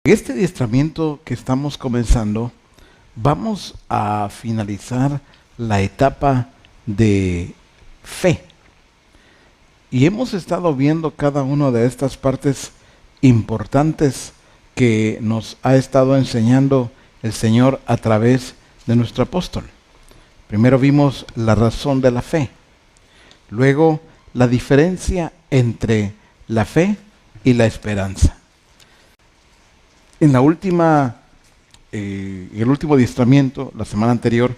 En este adiestramiento que estamos comenzando, vamos a finalizar la etapa de fe. Y hemos estado viendo cada una de estas partes importantes que nos ha estado enseñando el Señor a través de nuestro apóstol. Primero vimos la razón de la fe. Luego, la diferencia entre la fe y la esperanza. En el último adiestramiento, la semana anterior,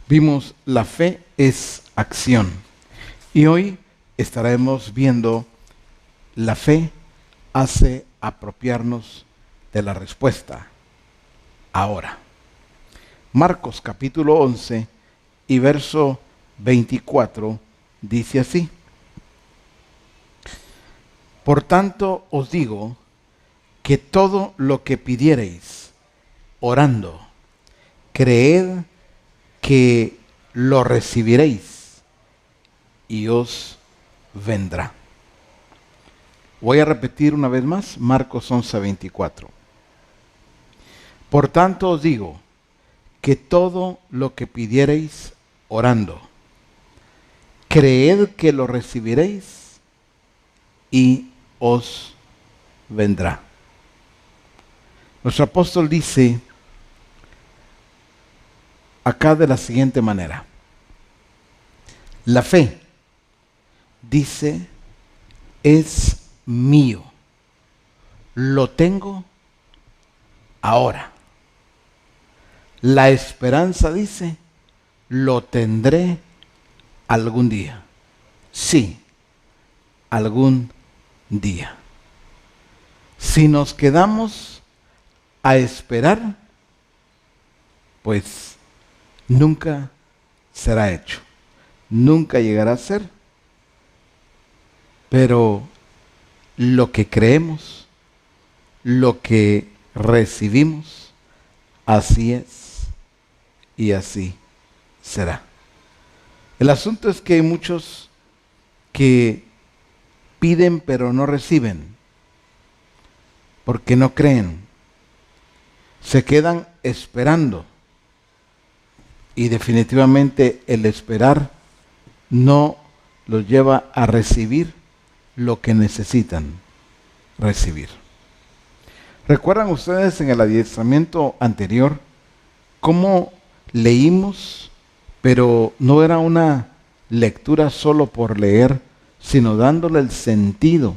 vimos la fe es acción. Y hoy estaremos viendo la fe hace apropiarnos de la respuesta ahora. Marcos capítulo 11 y verso 24 dice así: Por tanto os digo que todo lo que pidiereis orando, creed que lo recibiréis y os vendrá. Voy a repetir una vez más, Marcos 11:24. Por tanto os digo que todo lo que pidiereis orando, creed que lo recibiréis y os vendrá. Nuestro apóstol dice acá de la siguiente manera: la fe, dice, es mío, lo tengo ahora. La esperanza, dice, lo tendré algún día. Sí, algún día. Si nos quedamos a esperar, pues nunca será hecho, nunca llegará a ser. Pero lo que creemos, lo que recibimos, así es y así será. El asunto es que hay muchos que piden pero no reciben, porque no creen. Se quedan esperando y definitivamente el esperar no los lleva a recibir lo que necesitan recibir. ¿Recuerdan ustedes en el adiestramiento anterior cómo leímos, pero no era una lectura solo por leer, sino dándole el sentido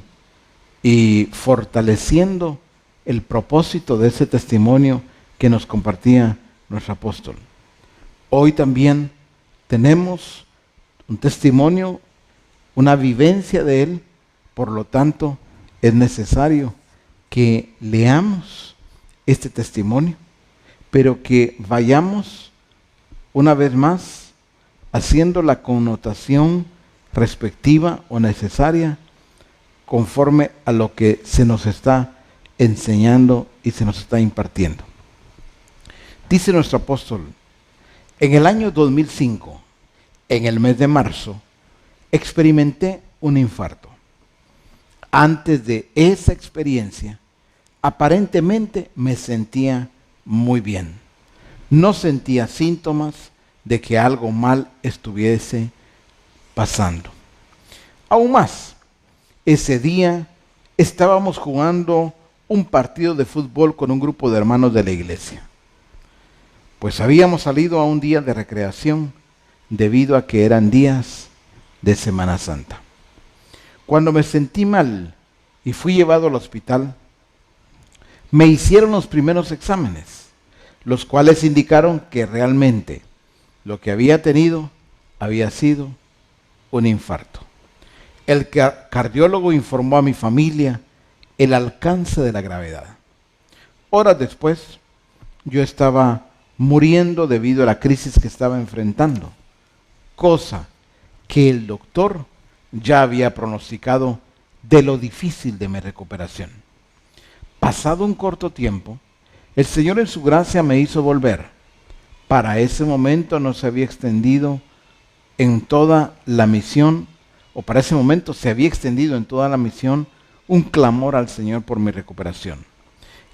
y fortaleciendo el propósito de ese testimonio que nos compartía nuestro apóstol? Hoy también tenemos un testimonio, una vivencia de él, por lo tanto es necesario que leamos este testimonio, pero que vayamos una vez más haciendo la connotación respectiva o necesaria conforme a lo que se nos está enseñando y se nos está impartiendo. Dice nuestro apóstol: en el año 2005, en el mes de marzo, experimenté un infarto. Antes de esa experiencia, aparentemente me sentía muy bien. No sentía síntomas de que algo mal estuviese pasando. Aún más, ese día estábamos jugando un partido de fútbol con un grupo de hermanos de la iglesia. Pues habíamos salido a un día de recreación debido a que eran días de Semana Santa. Cuando me sentí mal y fui llevado al hospital, me hicieron los primeros exámenes, los cuales indicaron que realmente lo que había tenido había sido un infarto. El cardiólogo informó a mi familia el alcance de la gravedad. Horas después, yo estaba muriendo debido a la crisis que estaba enfrentando, cosa que el doctor ya había pronosticado de lo difícil de mi recuperación. Pasado un corto tiempo, el Señor en su gracia me hizo volver. Para ese momento no se había extendido en toda la misión, o para ese momento se había extendido en toda la misión un clamor al Señor por mi recuperación.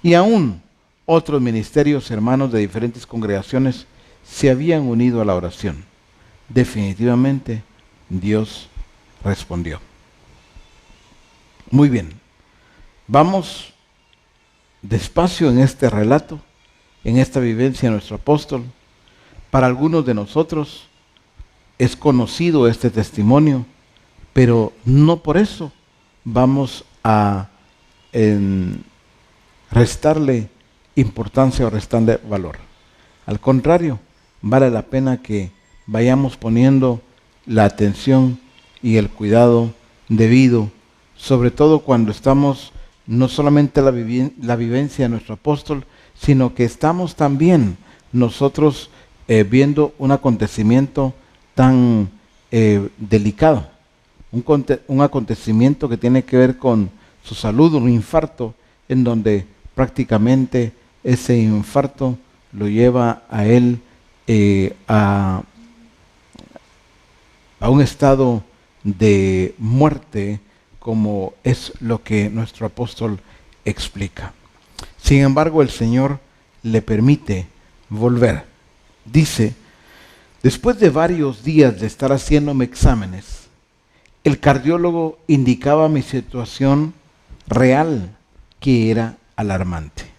Y aún Otros ministerios, hermanos de diferentes congregaciones, se habían unido a la oración. Definitivamente, Dios respondió. Muy bien, vamos despacio en este relato, en esta vivencia de nuestro apóstol. Para algunos de nosotros es conocido este testimonio, pero no por eso vamos a restarle importancia o restarle valor. Al contrario, vale la pena que vayamos poniendo la atención y el cuidado debido, sobre todo cuando estamos no solamente la vivencia de nuestro apóstol, sino que estamos también nosotros viendo un acontecimiento tan delicado, un acontecimiento que tiene que ver con su salud, un infarto, en donde prácticamente ese infarto lo lleva a él a un estado de muerte, como es lo que nuestro apóstol explica. Sin embargo, el Señor le permite volver. Dice: después de varios días de estar haciéndome exámenes, el cardiólogo indicaba mi situación real, que era alarmante.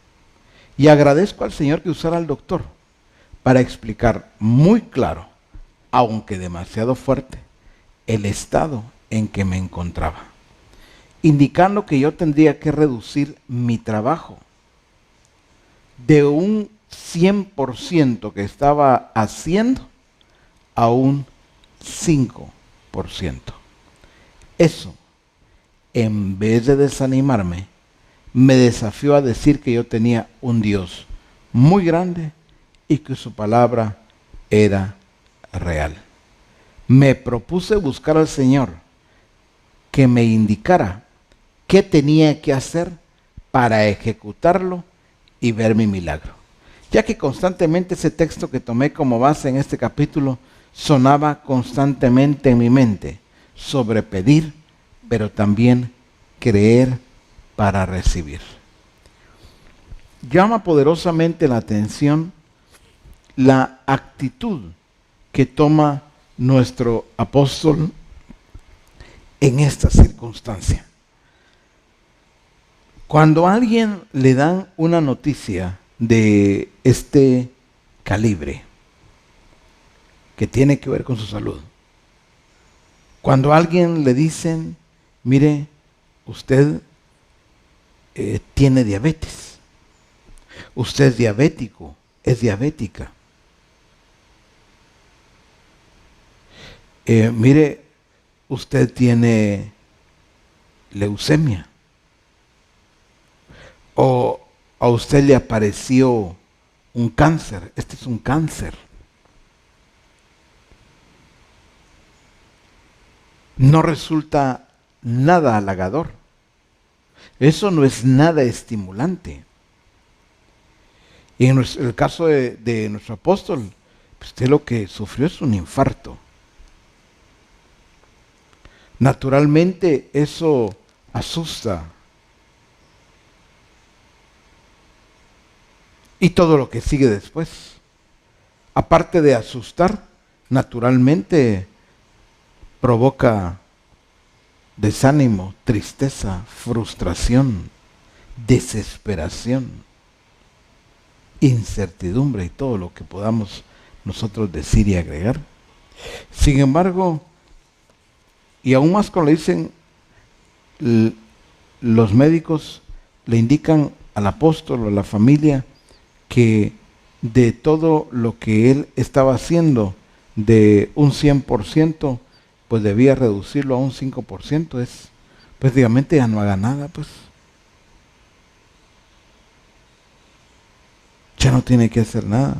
Y agradezco al Señor que usara al doctor para explicar muy claro, aunque demasiado fuerte, el estado en que me encontraba, indicando que yo tendría que reducir mi trabajo de un 100% que estaba haciendo a un 5%. Eso, en vez de desanimarme, me desafió a decir que yo tenía un Dios muy grande y que su palabra era real. Me propuse buscar al Señor que me indicara qué tenía que hacer para ejecutarlo y ver mi milagro, ya que constantemente ese texto que tomé como base en este capítulo sonaba constantemente en mi mente sobre pedir, pero también creer para recibir. Llama poderosamente la atención la actitud que toma nuestro apóstol en esta circunstancia. Cuando a alguien le dan una noticia de este calibre, que tiene que ver con su salud, cuando a alguien le dicen: mire, usted tiene diabetes, usted es diabético, es diabética, mire, usted tiene leucemia, o a usted le apareció un cáncer, este es un cáncer. No resulta nada halagador. Eso no es nada estimulante. Y en el caso de nuestro apóstol, usted lo que sufrió es un infarto. Naturalmente eso asusta. Y todo lo que sigue después. Aparte de asustar, naturalmente provoca desánimo, tristeza, frustración, desesperación, incertidumbre y todo lo que podamos nosotros decir y agregar. Sin embargo, y aún más cuando le dicen, los médicos le indican al apóstol o a la familia que de todo lo que él estaba haciendo, de un 100%, pues debía reducirlo a un 5%. Es prácticamente ya no haga nada, pues. Ya no tiene que hacer nada.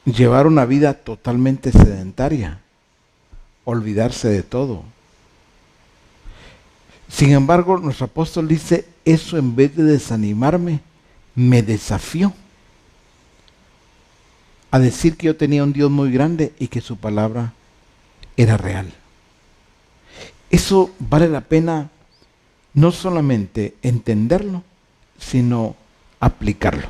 Llevar una vida totalmente sedentaria, olvidarse de todo. Sin embargo, nuestro apóstol dice: eso en vez de desanimarme, me desafió a decir que yo tenía un Dios muy grande y que su palabra era real. Eso vale la pena no solamente entenderlo, sino aplicarlo.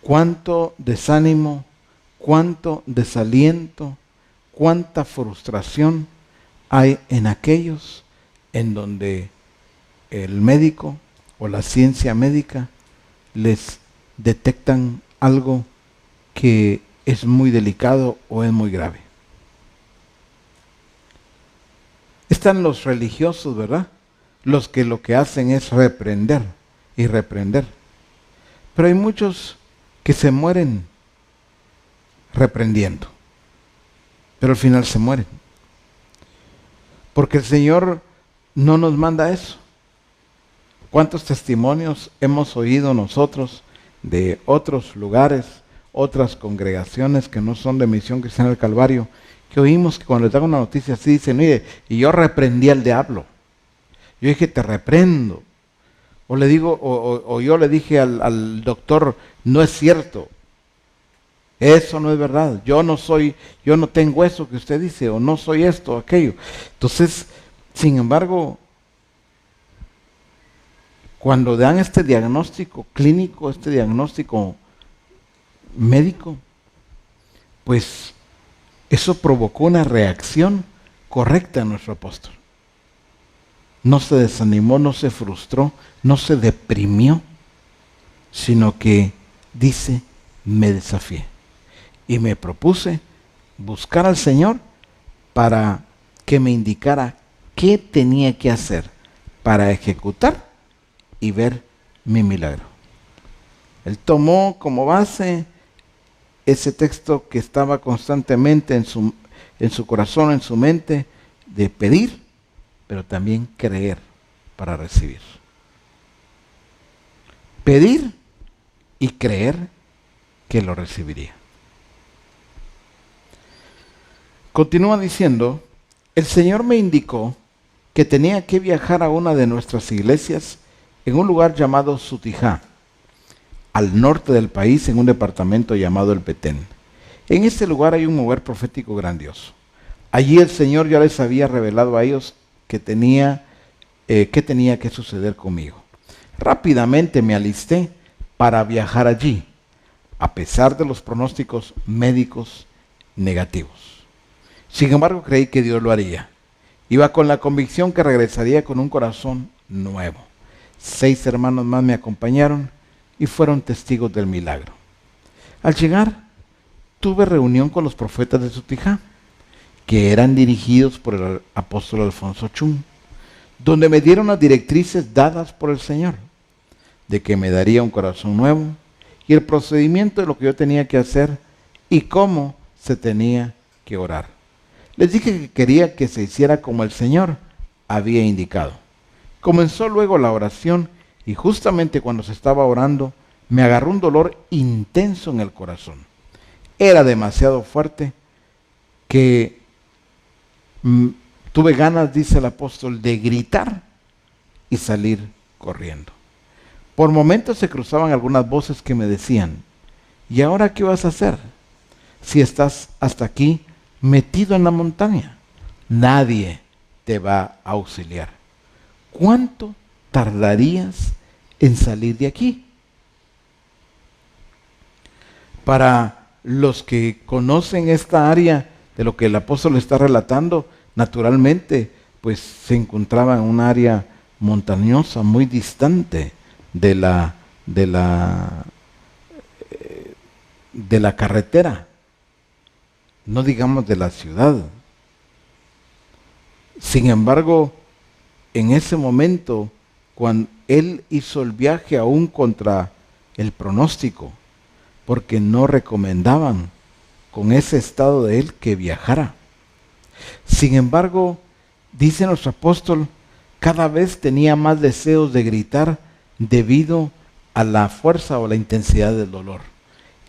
Cuánto desánimo, cuánto desaliento, cuánta frustración hay en aquellos en donde el médico o la ciencia médica les detectan algo que es muy delicado o es muy grave. Están los religiosos, ¿verdad? Los que lo que hacen es reprender y reprender. Pero hay muchos que se mueren reprendiendo, pero al final se mueren. Porque el Señor no nos manda eso. ¿Cuántos testimonios hemos oído nosotros de otros lugares, otras congregaciones que no son de Misión Cristiana del Calvario, que oímos que cuando les dan una noticia así dicen, mire, y yo reprendí al diablo? Yo dije, te reprendo. O le digo, o yo le dije al doctor, no es cierto. Eso no es verdad. Yo no tengo eso que usted dice, o no soy esto o aquello. Entonces, sin embargo, cuando dan este diagnóstico clínico, este diagnóstico médico, pues eso provocó una reacción correcta en nuestro apóstol. No se desanimó, no se frustró, no se deprimió, sino que dice, me desafié y me propuse buscar al Señor para que me indicara qué tenía que hacer para ejecutar y ver mi milagro. Él tomó como base ese texto que estaba constantemente en su corazón, en su mente, de pedir, pero también creer para recibir. Pedir y creer que lo recibiría. Continúa diciendo, el Señor me indicó que tenía que viajar a una de nuestras iglesias en un lugar llamado Sutijá, al norte del país, en un departamento llamado el Petén. En este lugar hay un mover profético grandioso. Allí el Señor ya les había revelado a ellos que tenía que suceder conmigo. Rápidamente me alisté para viajar allí, a pesar de los pronósticos médicos negativos. Sin embargo, creí que Dios lo haría. Iba con la convicción que regresaría con un corazón nuevo. 6 hermanos más me acompañaron y fueron testigos del milagro. Al llegar, tuve reunión con los profetas de Sutijá, que eran dirigidos por el apóstol Alfonso Chung, donde me dieron las directrices dadas por el Señor, de que me daría un corazón nuevo y el procedimiento de lo que yo tenía que hacer y cómo se tenía que orar. Les dije que quería que se hiciera como el Señor había indicado. Comenzó luego la oración y justamente cuando se estaba orando me agarró un dolor intenso en el corazón. Era demasiado fuerte que tuve ganas, dice el apóstol, de gritar y salir corriendo. Por momentos se cruzaban algunas voces que me decían, ¿y ahora qué vas a hacer? Si estás hasta aquí metido en la montaña, nadie te va a auxiliar. ¿Cuánto tardarías en salir de aquí? Para los que conocen esta área de lo que el apóstol está relatando, naturalmente, pues se encontraba en un área montañosa muy distante de la carretera, no digamos de la ciudad. Sin embargo, en ese momento, cuando él hizo el viaje aún contra el pronóstico, porque no recomendaban con ese estado de él que viajara. Sin embargo, dice nuestro apóstol, cada vez tenía más deseos de gritar debido a la fuerza o la intensidad del dolor.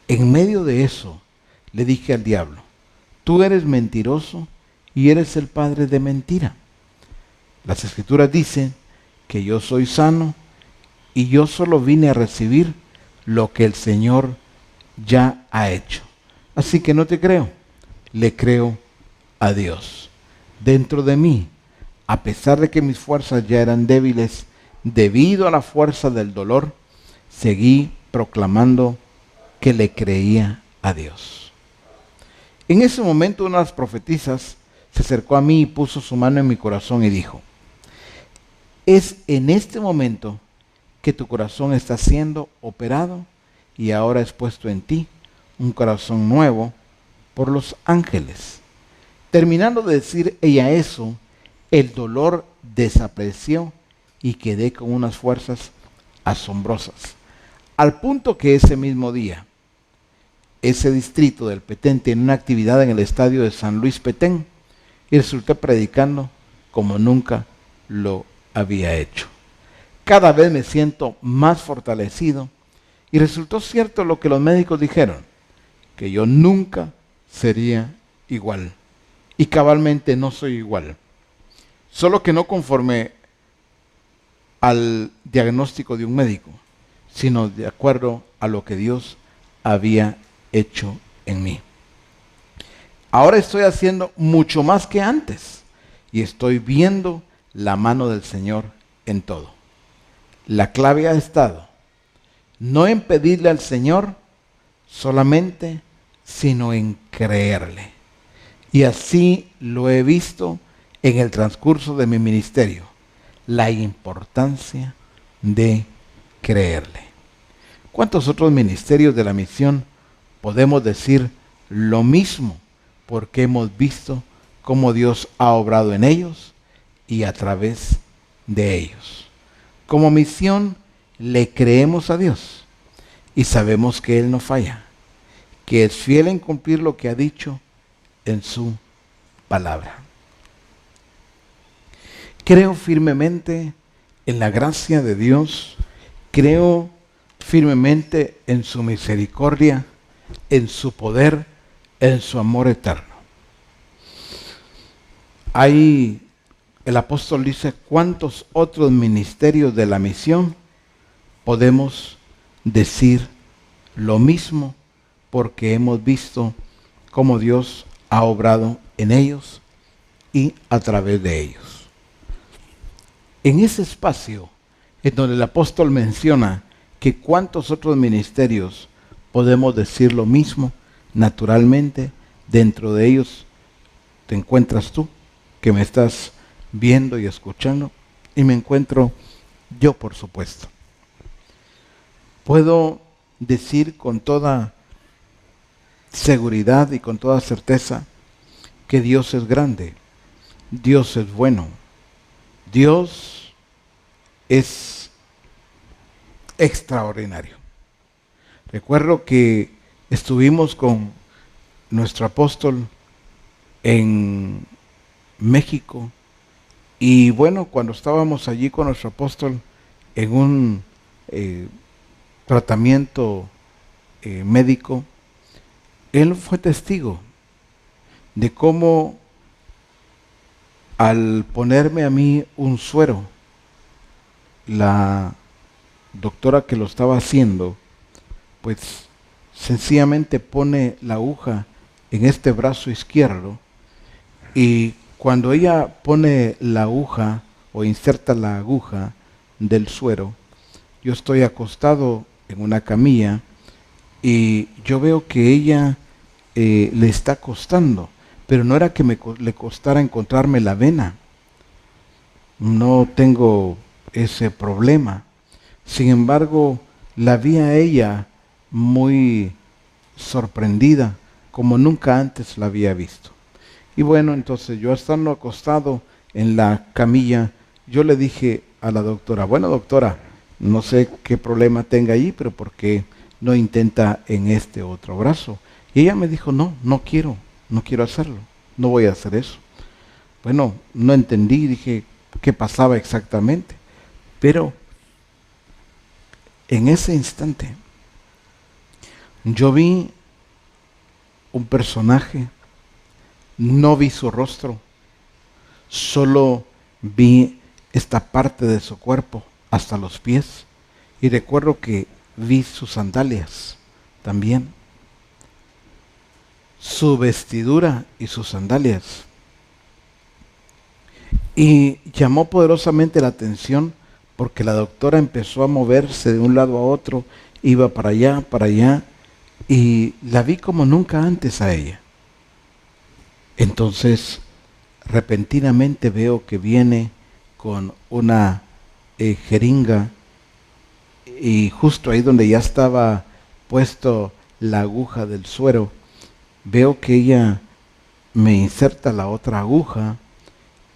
En medio de eso, le dije al diablo, tú eres mentiroso y eres el padre de mentira. Las escrituras dicen que yo soy sano y yo solo vine a recibir lo que el Señor ya ha hecho. Así que no te creo, le creo a Dios. Dentro de mí A pesar de que mis fuerzas ya eran débiles, debido a la fuerza del dolor, seguí proclamando que le creía a Dios. En ese momento una de las profetisas se acercó a mí y puso su mano en mi corazón y dijo: es en este momento que tu corazón está siendo operado y ahora es puesto en ti un corazón nuevo por los ángeles. Terminando de decir ella eso, el dolor desapareció y quedé con unas fuerzas asombrosas. Al punto que ese mismo día, ese distrito del Petén tiene una actividad en el estadio de San Luis Petén y resulté predicando como nunca lo había hecho. Cada vez me siento más fortalecido y resultó cierto lo que los médicos dijeron, que yo nunca sería igual. Y cabalmente no soy igual. Solo que no conforme al diagnóstico de un médico, sino de acuerdo a lo que Dios había hecho en mí. Ahora estoy haciendo mucho más que antes y estoy viendo la mano del Señor en todo. La clave ha estado no en pedirle al Señor solamente, sino en creerle. Y así lo he visto en el transcurso de mi ministerio, la importancia de creerle. ¿Cuántos otros ministerios de la misión podemos decir lo mismo? Porque hemos visto cómo Dios ha obrado en ellos y a través de ellos. Como misión le creemos a Dios y sabemos que Él no falla, que es fiel en cumplir lo que ha dicho en su palabra. Creo firmemente en la gracia de Dios, creo firmemente en su misericordia, en su poder, en su amor eterno. Ahí el apóstol dice: ¿cuántos otros ministerios de la misión podemos decir lo mismo? Porque hemos visto cómo Dios ha obrado en ellos y a través de ellos. En ese espacio en donde el apóstol menciona que cuántos otros ministerios podemos decir lo mismo, naturalmente dentro de ellos te encuentras tú, que me estás viendo y escuchando, y me encuentro yo, por supuesto. Puedo decir con toda seguridad y con toda certeza que Dios es grande, Dios es bueno, Dios es extraordinario. Recuerdo que estuvimos con nuestro apóstol en México y bueno, cuando estábamos allí con nuestro apóstol en un tratamiento médico, él fue testigo de cómo al ponerme a mí un suero, la doctora que lo estaba haciendo, pues sencillamente pone la aguja en este brazo izquierdo y cuando ella pone la aguja o inserta la aguja del suero, yo estoy acostado en una camilla y yo veo que ella le está costando, pero no era que le costara encontrarme la vena. No tengo ese problema. Sin embargo, la vi a ella muy sorprendida, como nunca antes la había visto. Y bueno, entonces yo estando acostado en la camilla, yo le dije a la doctora: bueno, doctora, no sé qué problema tenga ahí, pero ¿por qué no intenta en este otro brazo? Y ella me dijo: no quiero hacerlo, no voy a hacer eso. Bueno, no entendí, dije qué pasaba exactamente, pero en ese instante yo vi un personaje, no vi su rostro, solo vi esta parte de su cuerpo hasta los pies, y recuerdo que vi sus sandalias también, su vestidura y sus sandalias Y llamó poderosamente la atención porque la doctora empezó a moverse de un lado a otro, iba para allá, y la vi como nunca antes a ella. Entonces, repentinamente veo que viene con una jeringa, y justo ahí donde ya estaba puesto la aguja del suero, veo que ella me inserta la otra aguja.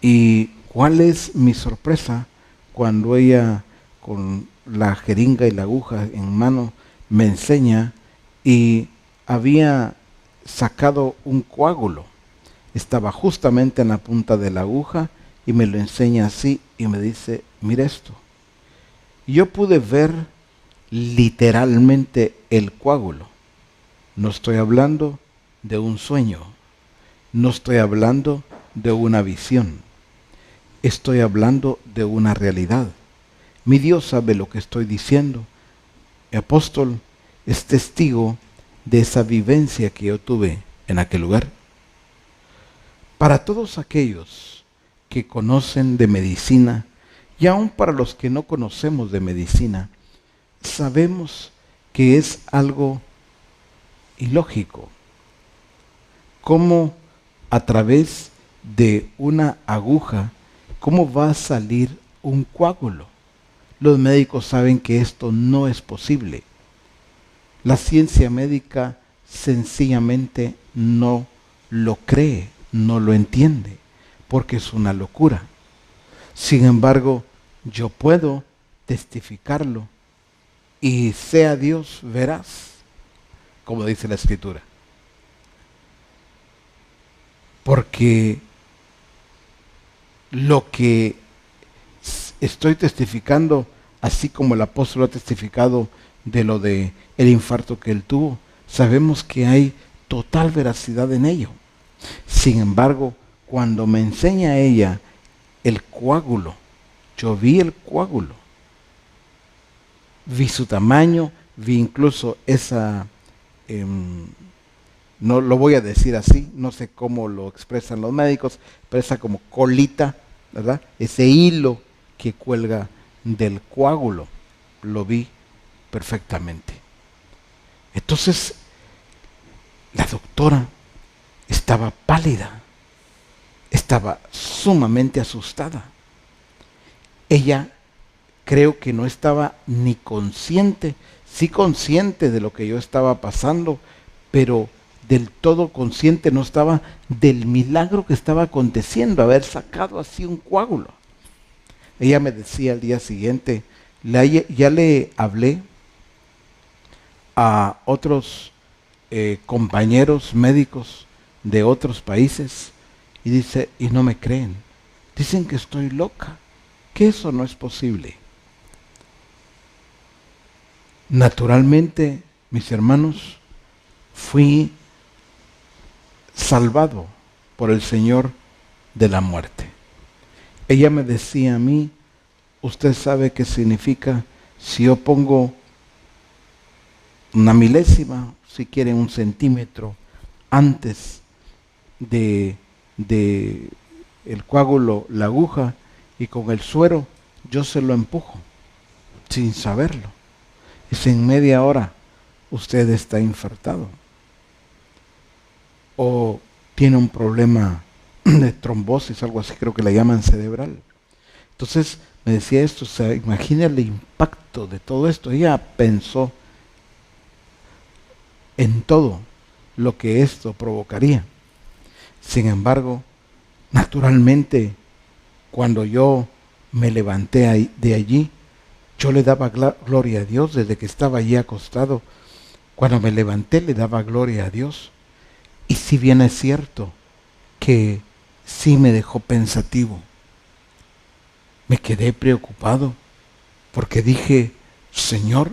¿Y cuál es mi sorpresa cuando ella, con la jeringa y la aguja en mano, me enseña y había sacado un coágulo? Estaba justamente en la punta de la aguja y me lo enseña así y me dice, mira esto. Y yo pude ver literalmente el coágulo. No estoy hablando de un sueño, no estoy hablando de una visión. Estoy hablando de una realidad. Mi Dios sabe lo que estoy diciendo. El apóstol es testigo de esa vivencia que yo tuve en aquel lugar. Para todos aquellos que conocen de medicina, y aún para los que no conocemos de medicina, sabemos que es algo ilógico. Cómo a través de una aguja, ¿cómo va a salir un coágulo? Los médicos saben que esto no es posible. La ciencia médica sencillamente no lo cree, no lo entiende, porque es una locura. Sin embargo, yo puedo testificarlo y sea Dios veraz, como dice la Escritura. Porque lo que estoy testificando, así como el apóstol ha testificado de lo de el infarto que él tuvo, sabemos que hay total veracidad en ello. Sin embargo, cuando me enseña ella el coágulo, yo vi el coágulo, vi su tamaño, vi incluso esa, no lo voy a decir así, no sé cómo lo expresan los médicos, pero esa como colita, ¿verdad? Ese hilo que cuelga del coágulo, lo vi perfectamente. Entonces, la doctora estaba pálida, estaba sumamente asustada. Ella creo que no estaba ni consciente, sí consciente de lo que yo estaba pasando, pero del todo consciente no estaba del milagro que estaba aconteciendo, haber sacado así un coágulo. Ella me decía al día siguiente, ya le hablé a otros compañeros médicos de otros países y dice, y no me creen, dicen que estoy loca, que eso no es posible. Naturalmente, mis hermanos, fui salvado por el Señor de la muerte. Ella me decía a mí, usted sabe qué significa si yo pongo una milésima, si quiere un centímetro, antes de el coágulo, la aguja, y con el suero yo se lo empujo, sin saberlo. Y en media hora usted está infartado. O tiene un problema de trombosis, algo así, creo que la llaman cerebral. Entonces me decía esto, o sea, imagina el impacto de todo esto. Ella pensó en todo lo que esto provocaría. Sin embargo, naturalmente, cuando yo me levanté de allí, yo le daba gloria a Dios desde que estaba allí acostado. Cuando me levanté le daba gloria a Dios. Y si bien es cierto que sí me dejó pensativo, me quedé preocupado porque dije, Señor,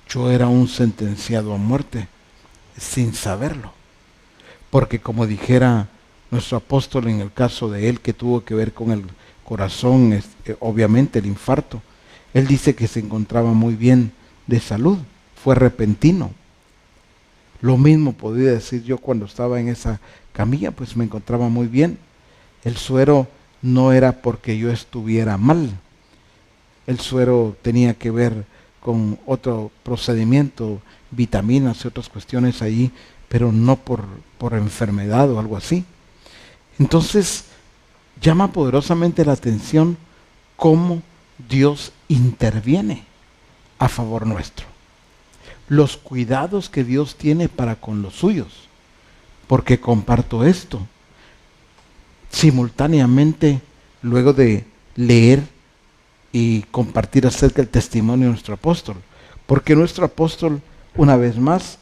yo era un sentenciado a muerte sin saberlo. Porque como dijera nuestro apóstol en el caso de él que tuvo que ver con el corazón, obviamente el infarto, él dice que se encontraba muy bien de salud, fue repentino. Lo mismo podía decir yo cuando estaba en esa camilla, pues me encontraba muy bien. El suero no era porque yo estuviera mal. El suero tenía que ver con otro procedimiento, vitaminas y otras cuestiones allí, pero no por enfermedad o algo así. Entonces, llama poderosamente la atención cómo Dios interviene a favor nuestro. Los cuidados que Dios tiene para con los suyos. Porque comparto esto simultáneamente luego de leer y compartir acerca del testimonio de nuestro apóstol. Porque nuestro apóstol, una vez más,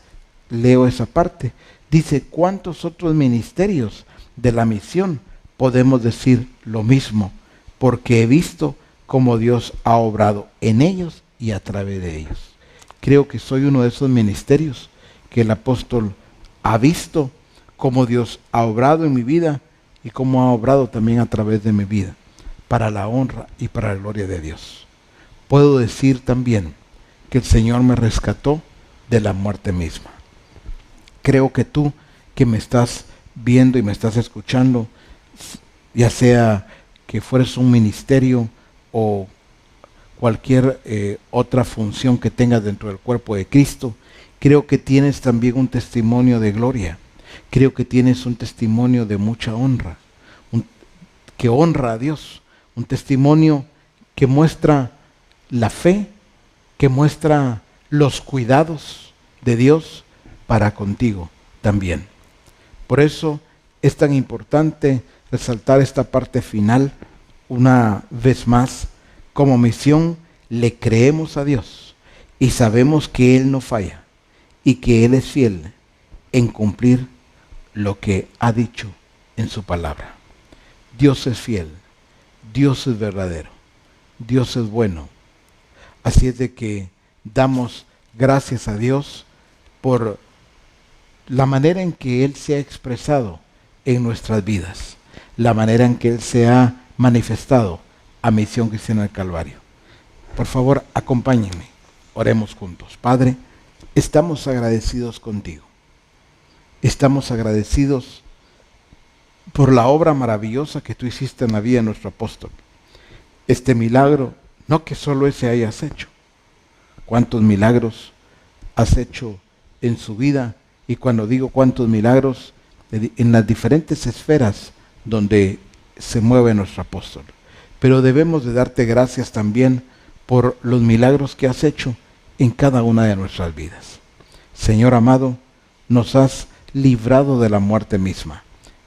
leo esa parte, dice: ¿cuántos otros ministerios de la misión podemos decir lo mismo? Porque he visto cómo Dios ha obrado en ellos y a través de ellos. Creo que soy uno de esos ministerios que el apóstol ha visto cómo Dios ha obrado en mi vida y cómo ha obrado también a través de mi vida, para la honra y para la gloria de Dios. Puedo decir también que el Señor me rescató de la muerte misma. Creo que tú que me estás viendo y me estás escuchando, ya sea que fueres un ministerio o cualquier otra función que tengas dentro del cuerpo de Cristo, creo que tienes también un testimonio de gloria. Creo que tienes un testimonio de mucha honra, que honra a Dios, un testimonio que muestra la fe, que muestra los cuidados de Dios para contigo también. Por eso es tan importante resaltar esta parte final una vez más. Como misión le creemos a Dios y sabemos que Él no falla y que Él es fiel en cumplir lo que ha dicho en su palabra. Dios es fiel, Dios es verdadero, Dios es bueno. Así es de que damos gracias a Dios por la manera en que Él se ha expresado en nuestras vidas, la manera en que Él se ha manifestado a Misión Cristiana del Calvario. Por favor, acompáñenme, oremos juntos. Padre, estamos agradecidos contigo. Estamos agradecidos por la obra maravillosa que tú hiciste en la vida de nuestro apóstol. Este milagro, no que solo ese hayas hecho. ¿Cuántos milagros has hecho en su vida? Y cuando digo cuántos milagros, en las diferentes esferas donde se mueve nuestro apóstol. Pero debemos de darte gracias también por los milagros que has hecho en cada una de nuestras vidas. Señor amado, nos has librado de la muerte misma.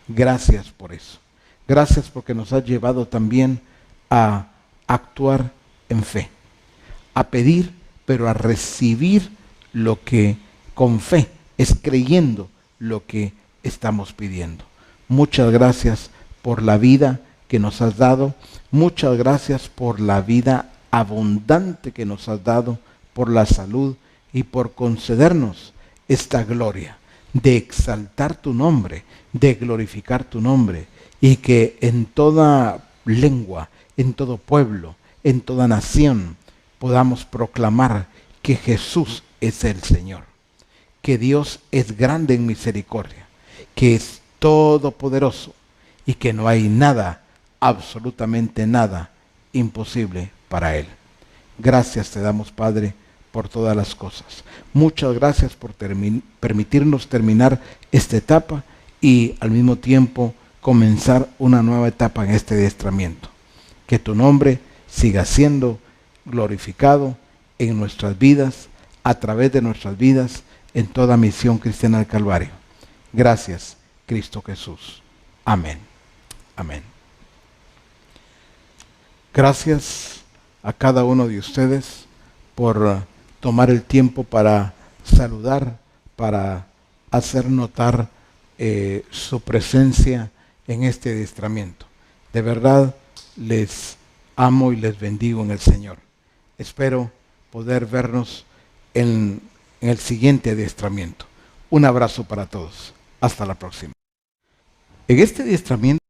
Gracias por eso. Gracias porque nos has llevado también a actuar en fe, a pedir, pero a recibir lo que con fe es creyendo lo que estamos pidiendo. Muchas gracias por la vida que nos has dado. Muchas gracias por la vida abundante que nos has dado, por la salud y por concedernos esta gloria de exaltar tu nombre, de glorificar tu nombre, y que en toda lengua, en todo pueblo, en toda nación podamos proclamar que Jesús es el Señor, que Dios es grande en misericordia, que es todopoderoso y que no hay nada, absolutamente nada, imposible para Él. Gracias te damos, Padre, por todas las cosas. Muchas gracias por permitirnos terminar esta etapa y al mismo tiempo comenzar una nueva etapa en este adiestramiento. Que tu nombre siga siendo glorificado en nuestras vidas, a través de nuestras vidas, en toda Misión Cristiana del Calvario. Gracias, Cristo Jesús. Amén. Amén. Gracias a cada uno de ustedes por tomar el tiempo para saludar, para hacer notar su presencia en este adiestramiento. De verdad, les amo y les bendigo en el Señor. Espero poder vernos en el siguiente adiestramiento. Un abrazo para todos. Hasta la próxima. En este adiestramiento